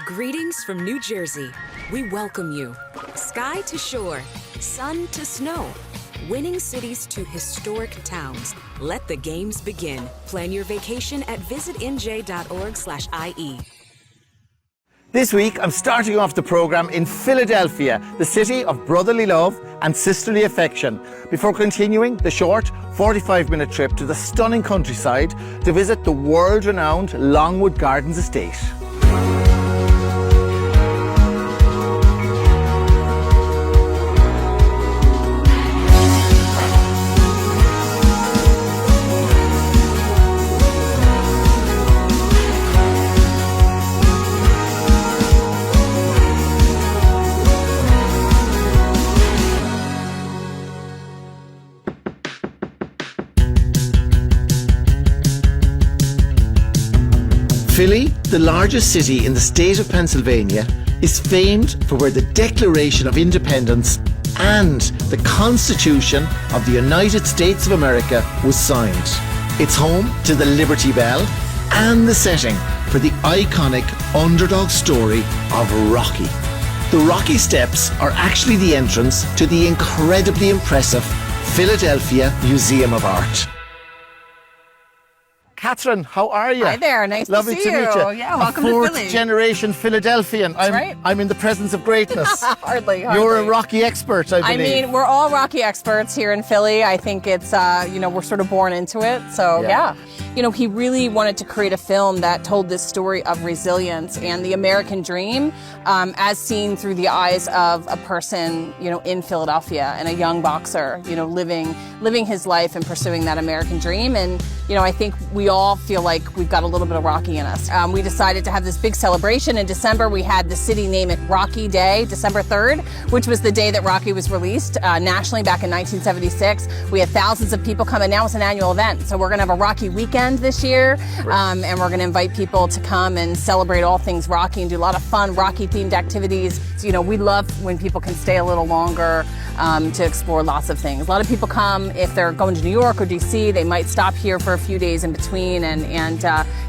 Greetings from New Jersey. We welcome you. Sky to shore, sun to snow, winning cities to historic towns. Let the games begin. Plan your vacation at visitnj.org/IE. This week, I'm starting off the programme in Philadelphia, the city of brotherly love and sisterly affection, before continuing the short 45-minute trip to the stunning countryside to visit the world-renowned Longwood Gardens estate. Philly, the largest city in the state of Pennsylvania, is famed for where the Declaration of Independence and the Constitution of the United States of America was signed. It's home to the Liberty Bell and the setting for the iconic underdog story of Rocky. The Rocky Steps are actually the entrance to the incredibly impressive Philadelphia Museum of Art. Catherine, how are you? Hi there, nice Lovely to see meet you. you. Yeah, welcome a to fourth Philly. generation Philadelphian. That's right. I'm in the presence of greatness. Hardly. You're a Rocky expert, I believe. I mean, we're all Rocky experts here in Philly. I think it's, we're sort of born into it. So, yeah. He really wanted to create a film that told this story of resilience and the American dream as seen through the eyes of a person, in Philadelphia and a young boxer, living his life and pursuing that American dream. And, I think we all feel like we've got a little bit of Rocky in us. We decided to have this big celebration in December. We had the city name it Rocky Day, December 3rd, which was the day that Rocky was released nationally back in 1976. We had thousands of people come, and now it's an annual event. So we're going to have a Rocky weekend this year, and we're going to invite people to come and celebrate all things Rocky and do a lot of fun Rocky-themed activities. So, we love when people can stay a little longer to explore lots of things. A lot of people come if they're going to New York or DC. They might stop here for a few days in between, and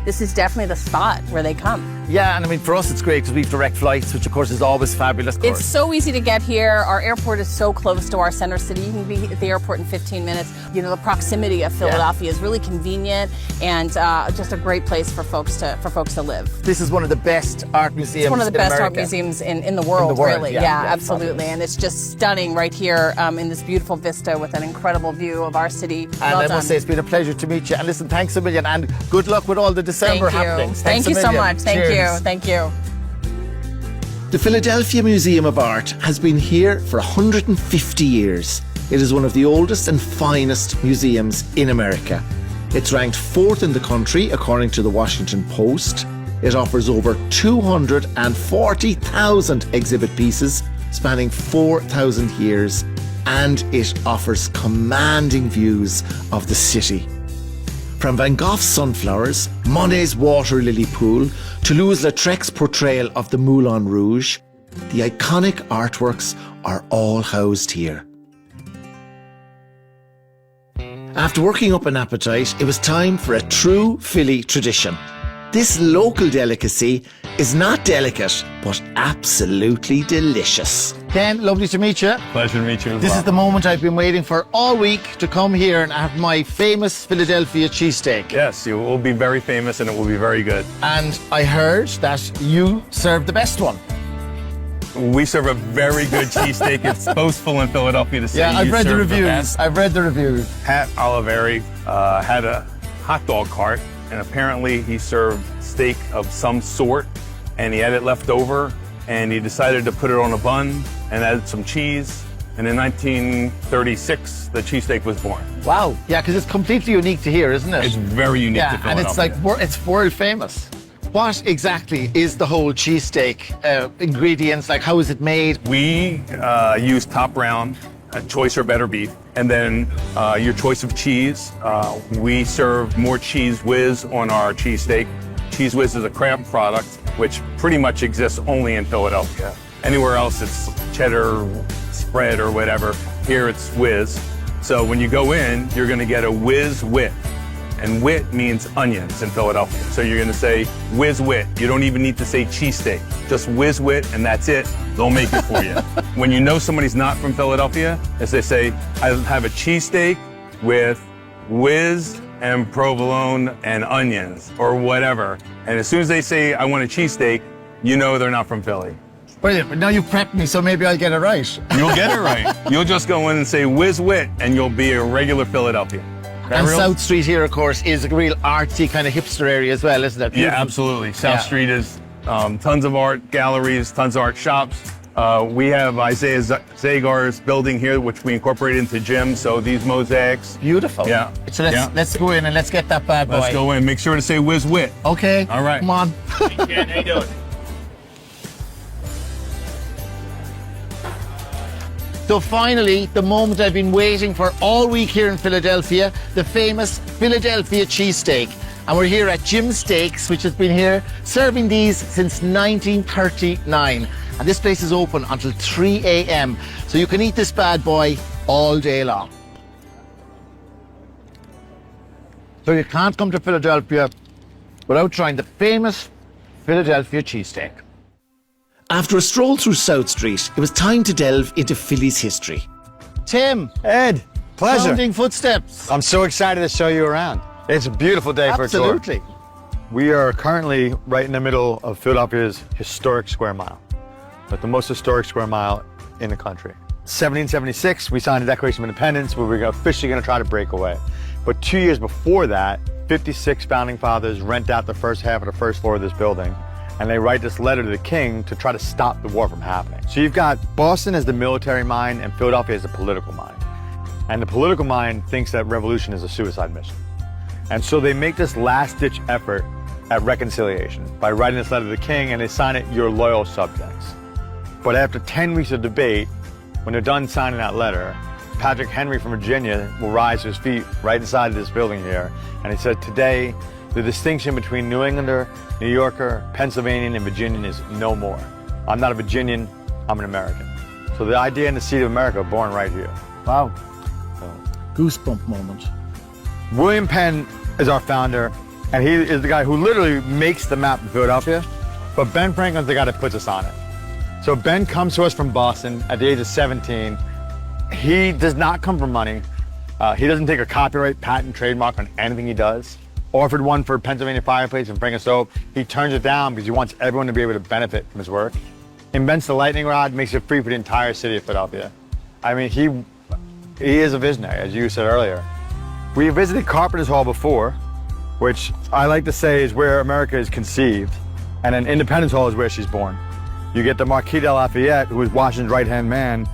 this is definitely the spot where they come. Yeah, and I mean, for us it's great because we have direct flights, which of course is always fabulous. It's so easy to get here. Our airport is so close to our center city. You can be at the airport in 15 minutes. The proximity of Philadelphia is really convenient and just a great place for folks to live. This is one of the best art museums. It's one of the best America. art museums in the world, really. Yeah, absolutely. Fabulous. And it's just stunning right here in this beautiful vista with an incredible view of our city. And I must say, it's been a pleasure to meet you. And listen, thanks a million, and good luck with all the December happenings. Thank you so much. Cheers. Thank you. The Philadelphia Museum of Art has been here for 150 years. It is one of the oldest and finest museums in America. It's ranked 4th in the country according to the Washington Post. It offers over 240,000 exhibit pieces spanning 4,000 years, and it offers commanding views of the city. From Van Gogh's sunflowers, Monet's water lily pool, to Louis-Lautrec's portrayal of the Moulin Rouge, the iconic artworks are all housed here. After working up an appetite, it was time for a true Philly tradition. This local delicacy is not delicate, but absolutely delicious. Ken, lovely to meet you. Pleasure to meet you as This well. is the moment I've been waiting for all week to come here and have my famous Philadelphia cheesesteak. Yes, you will be very famous and it will be very good. And I heard that you serve the best one. We serve a very good cheesesteak. It's boastful in Philadelphia to say Yeah, I've you read the serve reviews. best. I've read the reviews. Pat Oliveri had a hot dog cart, and apparently he served steak of some sort, and he had it left over, and he decided to put it on a bun and add some cheese. And in 1936, the cheesesteak was born. Wow. Yeah, because it's completely unique to here, isn't it? It's very unique to and Philadelphia. it's like it's world famous. What exactly is the whole cheesesteak ingredients? Like, how is it made? We use top round, choice or better beef, and then your choice of cheese. We serve more Cheese Whiz on our cheesesteak. Cheese Whiz is a Kraft product, which pretty much exists only in Philadelphia. Anywhere else, it's cheddar spread or whatever. Here, it's Whiz. So when you go in, you're going to get a Whiz with. and wit means onions in Philadelphia. So you're going to say whiz wit. You don't even need to say cheesesteak. Just whiz wit, and that's it. They'll make it for you. When you know somebody's not from Philadelphia, as they say, I have a cheesesteak with whiz and provolone and onions or whatever. And as soon as they say, I want a cheesesteak, you know they're not from Philly. Brilliant, but now you've prepped me, so maybe I'll get it right. You'll get it right. You'll just go in and say whiz wit, and you'll be a regular Philadelphian. And South Street here, of course, is a real artsy kind of hipster area as well, isn't it? Yeah, absolutely. South Street is tons of art galleries, tons of art shops. We have Isaiah Zagar's building here, which we incorporated into gym. So these mosaics. Beautiful. Yeah. So let's go in and let's get that bad boy. Let's go in. Make sure to say whiz wit. Okay. All right. Come on. Hey, Ken, how you doing? So finally, the moment I've been waiting for all week here in Philadelphia, the famous Philadelphia cheesesteak. And we're here at Jim Steaks, which has been here serving these since 1939. And this place is open until 3 a.m. So you can eat this bad boy all day long. So you can't come to Philadelphia without trying the famous Philadelphia cheesesteak. After a stroll through South Street, it was time to delve into Philly's history. Tim. Ed, pleasure. Founding footsteps. I'm so excited to show you around. It's a beautiful day for a tour. Absolutely. We are currently right in the middle of Philadelphia's historic square mile, but the most historic square mile in the country. 1776, we signed the Declaration of Independence, where we're officially going to try to break away. But 2 years before that, 56 founding fathers rent out the first half of the first floor of this building, and they write this letter to the king to try to stop the war from happening. So you've got Boston as the military mind and Philadelphia as the political mind. And the political mind thinks that revolution is a suicide mission. And so they make this last-ditch effort at reconciliation by writing this letter to the king, and they sign it, "Your loyal subjects." But after 10 weeks of debate, when they're done signing that letter, Patrick Henry from Virginia will rise to his feet right inside of this building here, and he said, "Today, the distinction between New Englander, New Yorker, Pennsylvanian, and Virginian is no more. I'm not a Virginian, I'm an American." So the idea and the seed of America are born right here. Wow. Goosebump moment. William Penn is our founder, and he is the guy who literally makes the map of Philadelphia, but Ben Franklin's the guy that puts us on it. So Ben comes to us from Boston at the age of 17. He does not come from money. He doesn't take a copyright, patent, trademark on anything he does. Offered one for Pennsylvania fireplace and Franklin soap. He turns it down because he wants everyone to be able to benefit from his work. Invents the lightning rod, makes it free for the entire city of Philadelphia. I mean, he is a visionary, as you said earlier. We visited Carpenter's Hall before, which I like to say is where America is conceived, and then Independence Hall is where she's born. You get the Marquis de Lafayette, who is Washington's right-hand man,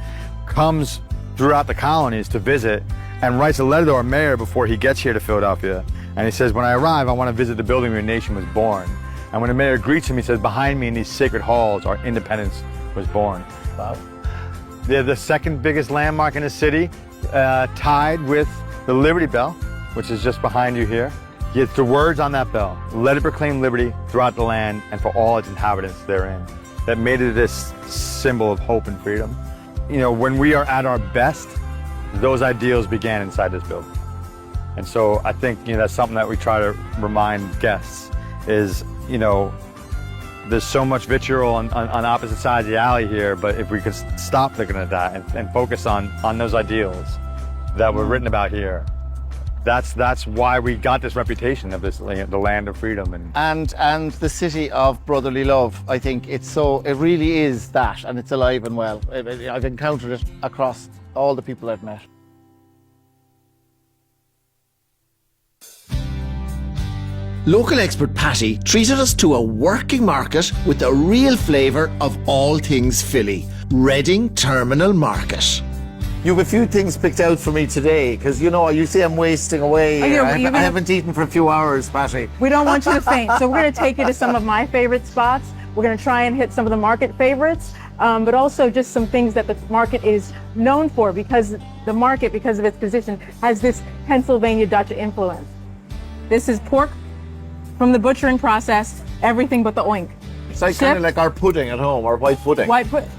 comes throughout the colonies to visit and writes a letter to our mayor before he gets here to Philadelphia. And he says, "When I arrive, I want to visit the building where your nation was born." And when the mayor greets him, he says, "Behind me in these sacred halls, our independence was born." Wow. They're the second biggest landmark in the city, tied with the Liberty Bell, which is just behind you here. It's the words on that bell, "Let it proclaim liberty throughout the land and for all its inhabitants therein," that made it this symbol of hope and freedom. You know, when we are at our best, those ideals began inside this building. And so I think, you know, that's something that we try to remind guests is, you know, there's so much vitriol on opposite sides of the alley here, but if we could stop looking at that and focus on those ideals that were written about here, that's why we got this reputation of this, the land of freedom. And the city of brotherly love. I think it really is that, and it's alive and well. I've encountered it across all the people I've met. Local expert Patty treated us to a working market with the real flavour of all things Philly, Reading Terminal Market. You have a few things picked out for me today, because, you know, you see I'm wasting away. I haven't eaten for a few hours, Patty. We don't want you to faint, so we're going to take you to some of my favorite spots. We're going to try and hit some of the market favorites, but also just some things that the market is known for, because the market, because of its position, has this Pennsylvania Dutch influence. This is pork from the butchering process, everything but the oink. It's like kind of like our pudding at home, our white pudding.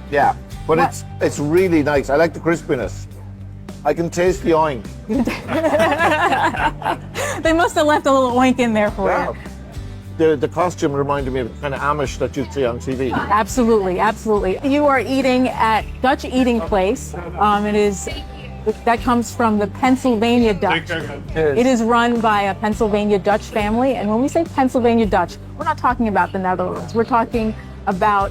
Yeah, but it's really nice. I like the crispiness. I can taste the oink. They must have left a little oink in there for Wow. you. The costume reminded me of the kind of Amish that you'd see on TV. Absolutely, absolutely. You are eating at Dutch Eating Place. That comes from the Pennsylvania Dutch. It is run by a Pennsylvania Dutch family. And when we say Pennsylvania Dutch, we're not talking about the Netherlands. We're talking about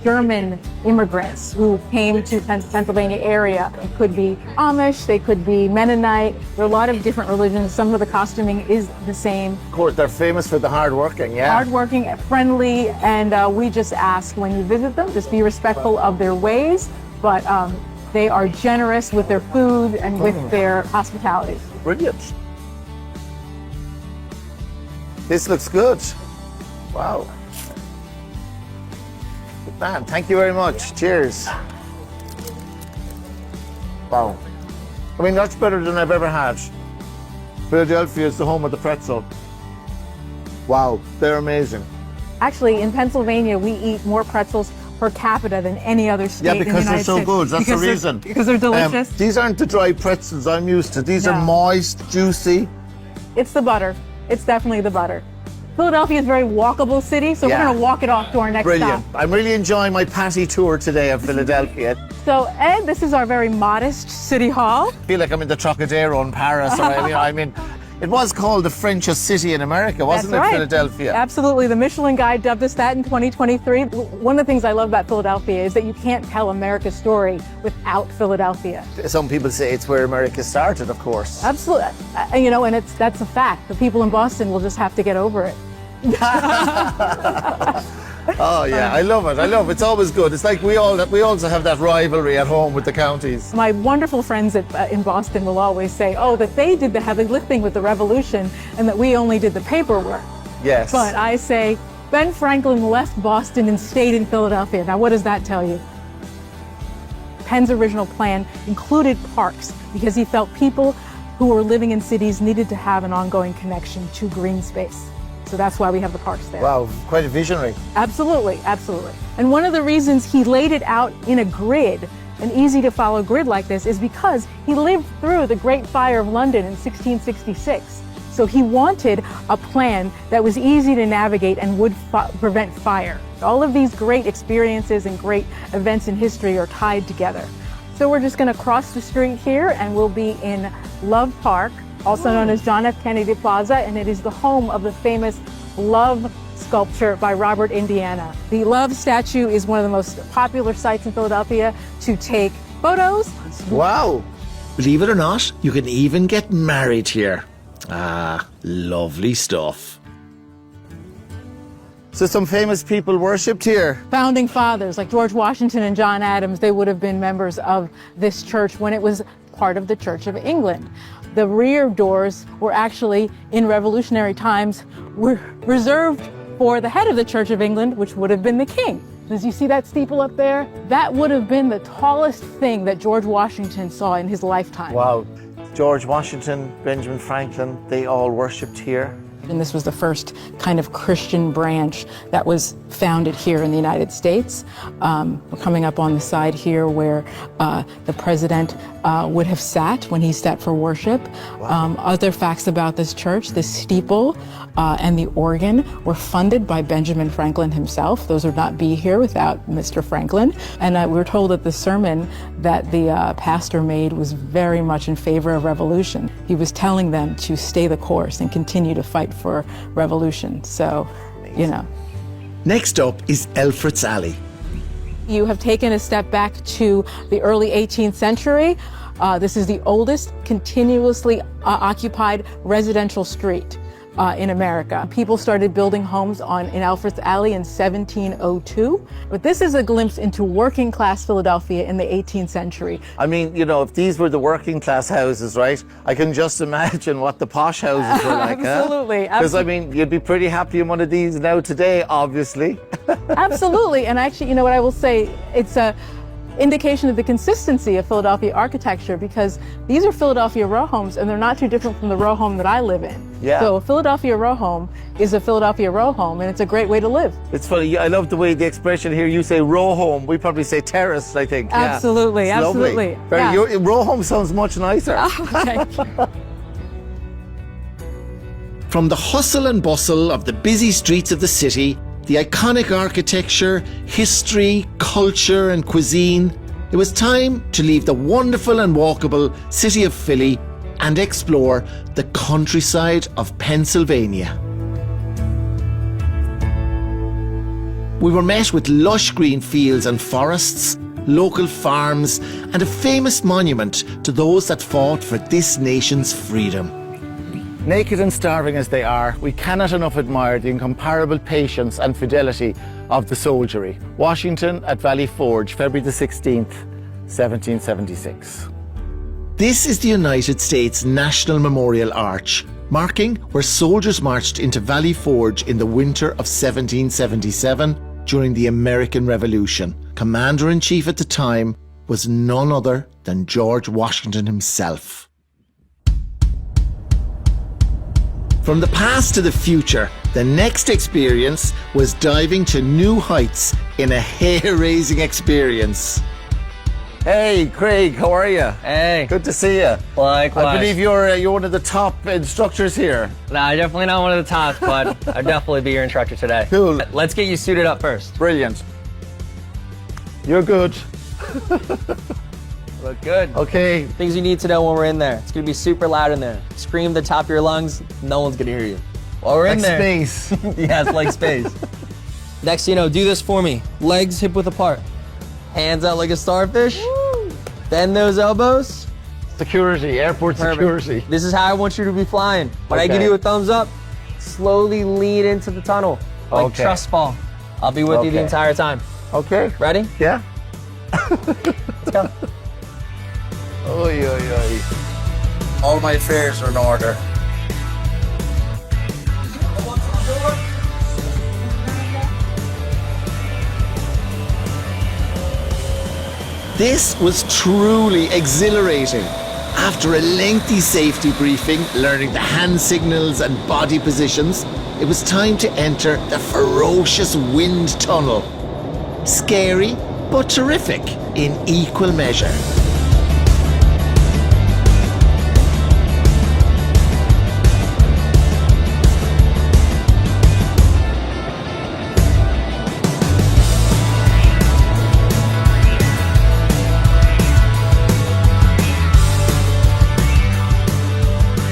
German immigrants who came to Pennsylvania area. It could be Amish, they could be Mennonite. There are a lot of different religions. Some of the costuming is the same. Of course, they're famous for the hard-working, yeah. Hardworking, friendly, and we just ask when you visit them, just be respectful of their ways, but they are generous with their food and with their hospitality. Brilliant. This looks good. Wow. Good man. Thank you very much. Cheers. Wow. I mean, that's better than I've ever had. Philadelphia is the home of the pretzel. Wow, they're amazing. Actually, in Pennsylvania, we eat more pretzels per capita than any other state Yeah, in the because they're United so States. good. That's the reason. Because they're delicious. These aren't the dry pretzels I'm used to. These are No. moist, juicy. It's the butter. It's definitely the butter. Philadelphia is a very walkable city, so Yeah. we're going to walk it off to our next Brilliant. stop. I'm really enjoying my patty tour today of Philadelphia. So, Ed, this is our very modest city hall. I feel like I'm in the Trocadero in Paris. Or, I mean, it was called the Frenchest city in America, wasn't That's it, right. Philadelphia? Absolutely. The Michelin Guide dubbed us that in 2023. One of the things I love about Philadelphia is that you can't tell America's story without Philadelphia. Some people say it's where America started, of course. Absolutely. You know, and that's a fact. The people in Boston will just have to get over it. Oh yeah, I love it. I love it. It's always good. It's like we also have that rivalry at home with the counties. My wonderful friends in Boston will always say, oh, that they did the heavy lifting with the revolution and that we only did the paperwork. Yes. But I say, Ben Franklin left Boston and stayed in Philadelphia. Now, what does that tell you? Penn's original plan included parks because he felt people who were living in cities needed to have an ongoing connection to green space. So that's why we have the parks there. Wow, quite a visionary. Absolutely, absolutely. And one of the reasons he laid it out in a grid, an easy to follow grid like this, is because he lived through the Great Fire of London in 1666. So he wanted a plan that was easy to navigate and would prevent fire. All of these great experiences and great events in history are tied together. So we're just going to cross the street here and we'll be in Love Park, also known as John F. Kennedy Plaza, and it is the home of the famous Love sculpture by Robert Indiana. The Love statue is one of the most popular sites in Philadelphia to take photos. Wow. Believe it or not, you can even get married here. Ah, lovely stuff. So some famous people worshipped here. Founding fathers like George Washington and John Adams, they would have been members of this church when it was part of the Church of England. The rear doors were actually, in revolutionary times, were reserved for the head of the Church of England, which would have been the king. As you see that steeple up there, that would have been the tallest thing that George Washington saw in his lifetime. Wow. George Washington, Benjamin Franklin, they all worshipped here. And this was the first kind of Christian branch that was founded here in the United States. We're coming up on the side here where the president would have sat when he sat for worship. Wow. Other facts about this church, the steeple and the organ were funded by Benjamin Franklin himself. Those would not be here without Mr. Franklin. And we're told that the sermon that the pastor made was very much in favor of revolution. He was telling them to stay the course and continue to fight for revolution. So, you know. Next up is Elfreth's Alley. You have taken a step back to the early 18th century. This is the oldest continuously occupied residential street in America. People started building homes in Elfreth's Alley in 1702. But this is a glimpse into working class Philadelphia in the 18th century. I mean, you know, if these were the working class houses, right, I can just imagine what the posh houses were like. Absolutely. Because, I mean, you'd be pretty happy in one of these now today, obviously. Absolutely. And actually, you know what I will say, it's a indication of the consistency of Philadelphia architecture, because these are Philadelphia row homes and they're not too different from the row home that I live in. Yeah. So a Philadelphia row home is a Philadelphia row home, and it's a great way to live. It's funny, I love the way the expression here, you say row home, we probably say terrace, I think. Absolutely, Yeah. It's absolutely. lovely. Very, Yeah. your row home sounds much nicer. Thank you. From the hustle and bustle of the busy streets of the city, the iconic architecture, history, culture and cuisine, it was time to leave the wonderful and walkable city of Philly and explore the countryside of Pennsylvania. We were met with lush green fields and forests, local farms, and a famous monument to those that fought for this nation's freedom. Naked and starving as they are, we cannot enough admire the incomparable patience and fidelity of the soldiery. Washington at Valley Forge, February the 16th, 1776. This is the United States National Memorial Arch, marking where soldiers marched into Valley Forge in the winter of 1777 during the American Revolution. Commander-in-Chief at the time was none other than George Washington himself. From the past to the future, the next experience was diving to new heights in a hair-raising experience. Hey, Craig, how are you? Hey. Good to see you. Likewise. I believe you're one of the top instructors here. Nah, definitely not one of the tops, but I'll definitely be your instructor today. Cool. Let's get you suited up first. Brilliant. You're good. Look good. Okay. Things you need to know when we're in there. It's gonna be super loud in there. Scream the top of your lungs, no one's gonna hear you. While we're in there. Space. Yeah, it's like space. Next, do this for me. Legs hip width apart. Hands out like a starfish. Woo. Bend those elbows. Security, airport security. This is how I want you to be flying. When I give you a thumbs up, slowly lead into the tunnel. Like trust fall. I'll be with you the entire time. Okay. Ready? Yeah. Let's go. Oy, oy, oy. All my fares are in order. This was truly exhilarating. After a lengthy safety briefing, learning the hand signals and body positions, it was time to enter the ferocious wind tunnel. Scary, but terrific in equal measure.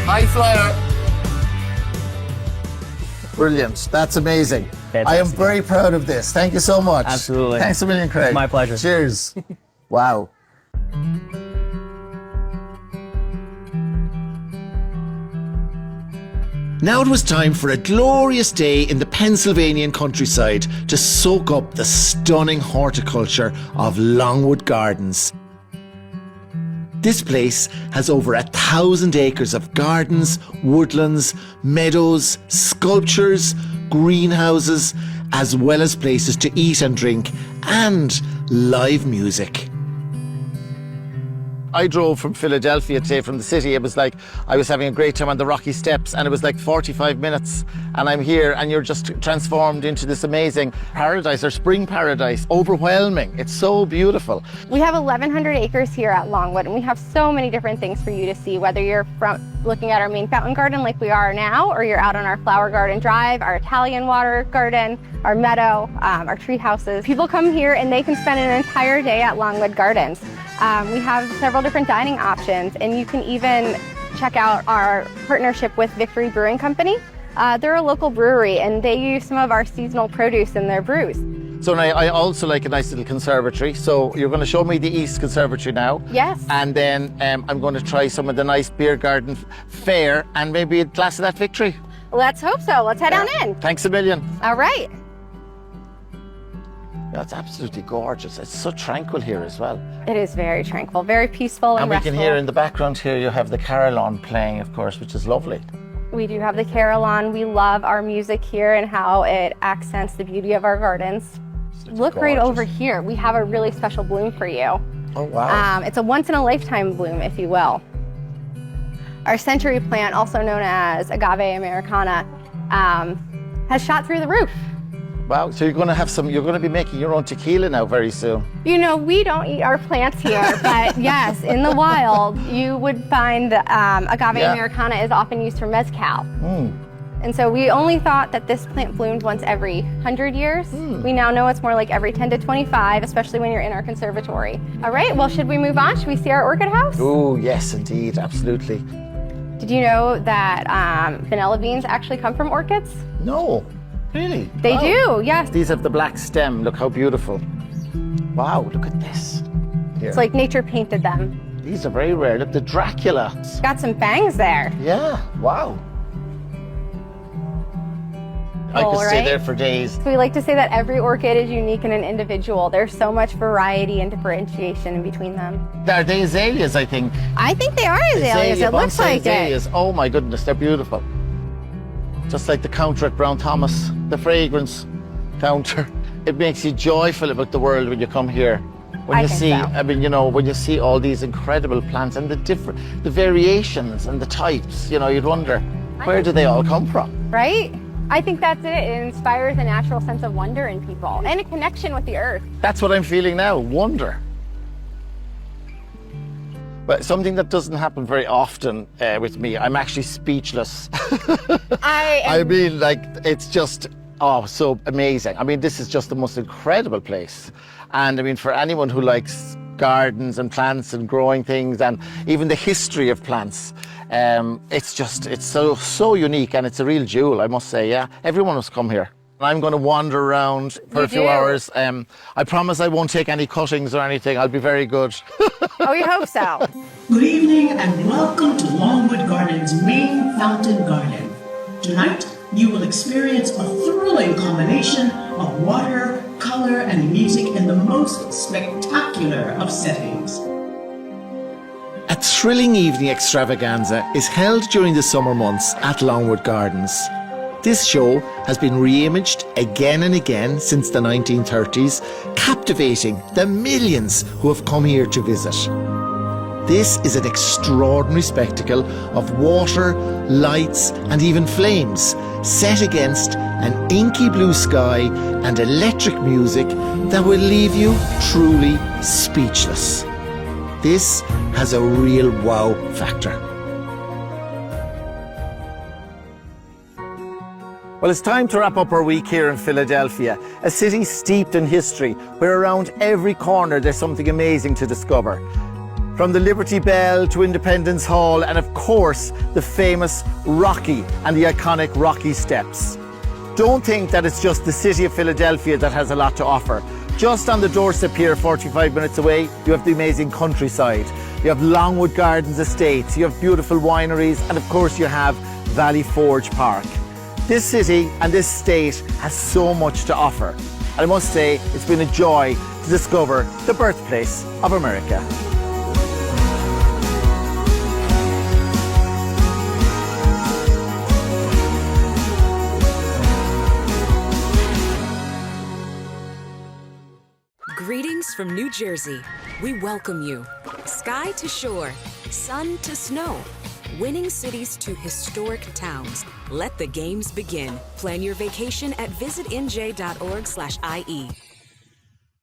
High flyer. Brilliant. That's amazing. Fantastic. I am very proud of this. Thank you so much. Absolutely. Thanks a million, Craig. My pleasure. Cheers. Wow. Now it was time for a glorious day in the Pennsylvanian countryside to soak up the stunning horticulture of Longwood Gardens. This place has over 1,000 acres of gardens, woodlands, meadows, sculptures, greenhouses, as well as places to eat and drink, and live music. I drove from Philadelphia today, from the city. It was like I was having a great time on the Rocky Steps, and it was like 45 minutes, and I'm here, and you're just transformed into this amazing paradise, or spring paradise. Overwhelming. It's so beautiful. We have 1,100 acres here at Longwood, and we have so many different things for you to see, whether you're looking at our main fountain garden like we are now, or you're out on our flower garden drive, our Italian water garden, our meadow, our tree houses. People come here and they can spend an entire day at Longwood Gardens. We have several different dining options, and you can even check out our partnership with Victory Brewing Company. They're a local brewery, and they use some of our seasonal produce in their brews. So I also like a nice little conservatory. So you're going to show me the East Conservatory now. Yes. And then I'm going to try some of the nice beer garden fare, and maybe a glass of that Victory. Let's hope so. Let's head on in. Thanks a million. All right. That's absolutely gorgeous. It's so tranquil here as well. It is very tranquil, very peaceful and And we restful. can hear in the background here, you have the carillon playing, of course, which is lovely. We do have the carillon. We love our music here and how it accents the beauty of our gardens. Look right over here. We have a really special bloom for you. Oh, wow. It's a once-in-a-lifetime bloom, if you will. Our century plant, also known as Agave Americana, has shot through the roof. Wow, so you're going to be making your own tequila now very soon. You know, we don't eat our plants here, but yes, in the wild, you would find Agave Americana is often used for mezcal. And so we only thought that this plant bloomed once every 100 years. We now know it's more like every 10 to 25, especially when you're in our conservatory. All right, well, should we move on? Should we see our orchid house? Oh, yes, indeed, absolutely. Did you know that vanilla beans actually come from orchids? No, really? They do, yes. These have the black stem. Look how beautiful. Wow, look at this. Here. It's like nature painted them. These are very rare. Look, the Dracula. Got some fangs there. Yeah, wow. I could stay there for days. So we like to say that every orchid is unique and an individual. There's so much variety and differentiation in between them. Are they azaleas, I think? I think they are azaleas. It looks like azaleas. Oh my goodness, they're beautiful. Just like the counter at Brown Thomas, the fragrance counter. It makes you joyful about the world when you come here. When you see, I mean, you know, when you see all these incredible plants and the variations and the types, you know, you'd wonder, where do they all come from? Right? I think that's it. It inspires a natural sense of wonder in people and a connection with the earth. That's what I'm feeling now, wonder. But something that doesn't happen very often with me, I'm actually speechless. I mean, like, it's just, oh, so amazing. I mean, this is just the most incredible place. And I mean, for anyone who likes gardens and plants and growing things and even the history of plants, it's so unique, and it's a real jewel, I must say. Yeah, everyone must come here. I'm going to wander around for a few hours. I promise I won't take any cuttings or anything. I'll be very good. Oh, we hope so. Good evening and welcome to Longwood Gardens' main fountain garden. Tonight, you will experience a thrilling combination of water, color, and music in the most spectacular of settings. A thrilling evening extravaganza is held during the summer months at Longwood Gardens. This show has been re-imaged again and again since the 1930s, captivating the millions who have come here to visit. This is an extraordinary spectacle of water, lights and even flames, set against an inky blue sky and electric music that will leave you truly speechless. This has a real wow factor. Well, it's time to wrap up our week here in Philadelphia, a city steeped in history, where around every corner there's something amazing to discover. From the Liberty Bell to Independence Hall, and of course, the famous Rocky and the iconic Rocky Steps. Don't think that it's just the city of Philadelphia that has a lot to offer. Just on the doorstep here, 45 minutes away, you have the amazing countryside. You have Longwood Gardens estates, you have beautiful wineries, and of course you have Valley Forge Park. This city and this state has so much to offer. And I must say, it's been a joy to discover the birthplace of America. Greetings from New Jersey. We welcome you. Sky to shore, sun to snow, winning cities to historic towns. Let the games begin. Plan your vacation at visitnj.org/IE.